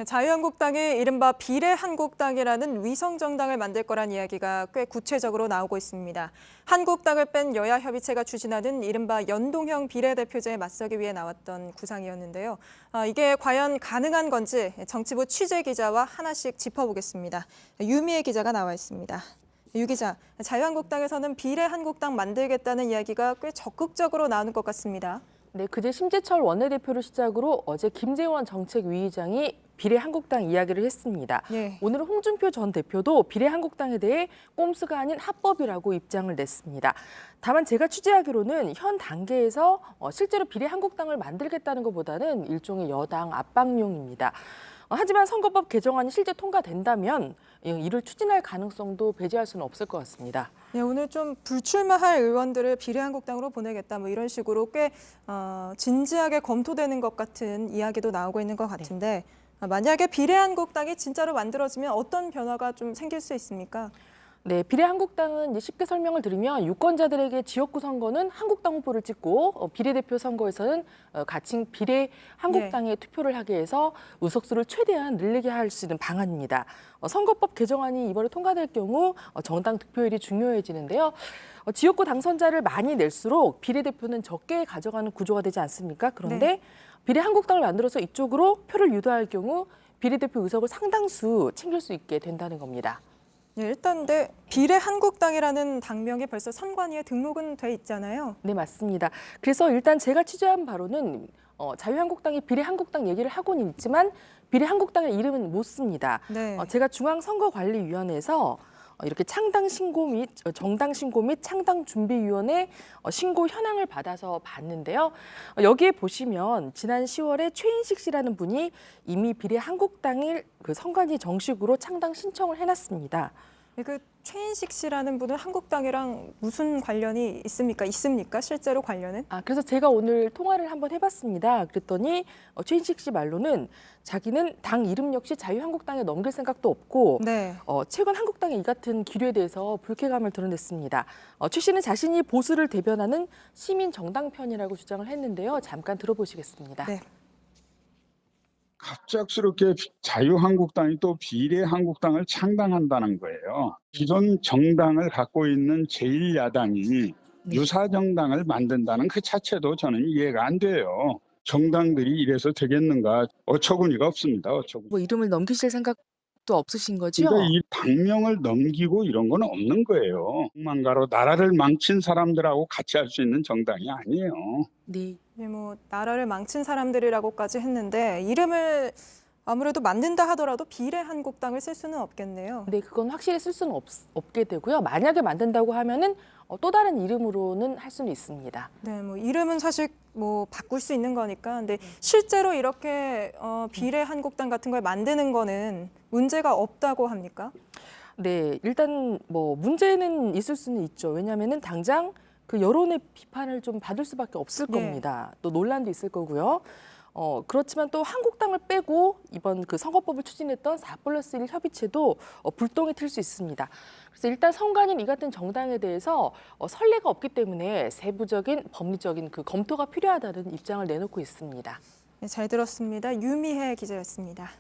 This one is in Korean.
자유한국당이 이른바 비례한국당이라는 위성정당을 만들 거란 이야기가 꽤 구체적으로 나오고 있습니다. 한국당을 뺀 여야 협의체가 추진하는 이른바 연동형 비례대표제에 맞서기 위해 나왔던 구상이었는데요. 이게 과연 가능한 건지 정치부 취재기자와 하나씩 짚어보겠습니다. 유미애 기자가 나와 있습니다. 유 기자, 자유한국당에서는 비례한국당 만들겠다는 이야기가 꽤 적극적으로 나오는 것 같습니다. 네, 그제 심재철 원내대표를 시작으로 어제 김재원 정책위의장이 비례한국당 이야기를 했습니다. 예. 오늘 홍준표 전 대표도 비례한국당에 대해 꼼수가 아닌 합법이라고 입장을 냈습니다. 다만 제가 취재하기로는 현 단계에서 실제로 비례한국당을 만들겠다는 것보다는 일종의 여당 압박용입니다. 하지만 선거법 개정안이 실제 통과된다면 이를 추진할 가능성도 배제할 수는 없을 것 같습니다. 네, 오늘 좀 불출마할 의원들을 비례한국당으로 보내겠다 뭐 이런 식으로 꽤 진지하게 검토되는 것 같은 이야기도 나오고 있는 것 같은데 만약에 비례한국당이 진짜로 만들어지면 어떤 변화가 좀 생길 수 있습니까? 네, 비례한국당은 이제 쉽게 설명을 드리면 유권자들에게 지역구 선거는 한국당 후보를 찍고 비례대표 선거에서는 가칭 비례한국당에 투표를 하게 해서 의석수를 최대한 늘리게 할 수 있는 방안입니다. 선거법 개정안이 이번에 통과될 경우 정당 득표율이 중요해지는데요. 지역구 당선자를 많이 낼수록 비례대표는 적게 가져가는 구조가 되지 않습니까? 그런데 네. 비례한국당을 만들어서 이쪽으로 표를 유도할 경우 비례대표 의석을 상당수 챙길 수 있게 된다는 겁니다. 네, 일단 근데 비례한국당이라는 당명이 벌써 선관위에 등록은 돼 있잖아요. 네, 맞습니다. 그래서 일단 제가 취재한 바로는 자유한국당이 비례한국당 얘기를 하고는 있지만 비례한국당의 이름은 못 씁니다. 네. 제가 중앙선거관리위원회에서 이렇게 창당 신고 및 정당 신고 및 창당 준비위원회 신고 현황을 받아서 봤는데요. 여기에 보시면 지난 10월에 최인식 씨라는 분이 이미 비례한국당을 그 선관위 정식으로 창당 신청을 해놨습니다. 그 최인식 씨라는 분은 한국당이랑 무슨 관련이 있습니까? 실제로 관련은? 그래서 제가 오늘 통화를 한번 해봤습니다. 그랬더니 최인식 씨 말로는 자기는 당 이름 역시 자유한국당에 넘길 생각도 없고 네. 최근 한국당의 이 같은 기류에 대해서 불쾌감을 드러냈습니다. 최 씨는 자신이 보수를 대변하는 시민정당 편이라고 주장을 했는데요. 잠깐 들어보시겠습니다. 네. 갑작스럽게 자유한국당이 또 비례한국당을 창당한다는 거예요. 기존 정당을 갖고 있는 제1야당이 유사정당을 만든다는 그 자체도 저는 이해가 안 돼요. 정당들이 이래서 되겠는가 어처구니가 없습니다. 어처구니. 뭐 이름을 넘기실 생각도 없으신 거죠? 그러니까 이 당명을 넘기고 이런 건 없는 거예요. 망가로 나라를 망친 사람들하고 같이 할 수 있는 정당이 아니에요. 네. 네, 뭐 나라를 망친 사람들이라고까지 했는데 이름을 아무래도 만든다 하더라도 비례한국당을 쓸 수는 없겠네요. 네, 그건 확실히 쓸 수는 없게 되고요. 만약에 만든다고 하면은 또 다른 이름으로는 할 수는 있습니다. 네, 뭐 이름은 사실 뭐 바꿀 수 있는 거니까. 근데 실제로 이렇게 비례한국당 같은 걸 만드는 거는 문제가 없다고 합니까? 네, 일단 뭐 문제는 있을 수는 있죠. 왜냐하면은 당장 그 여론의 비판을 좀 받을 수밖에 없을 네. 겁니다. 또 논란도 있을 거고요. 그렇지만 또 한국당을 빼고 이번 그 선거법을 추진했던 4+1 협의체도 불똥이 튈 수 있습니다. 그래서 일단 선관위는 이 같은 정당에 대해서 선례가 없기 때문에 세부적인 법리적인 그 검토가 필요하다는 입장을 내놓고 있습니다. 네, 잘 들었습니다. 유미혜 기자였습니다.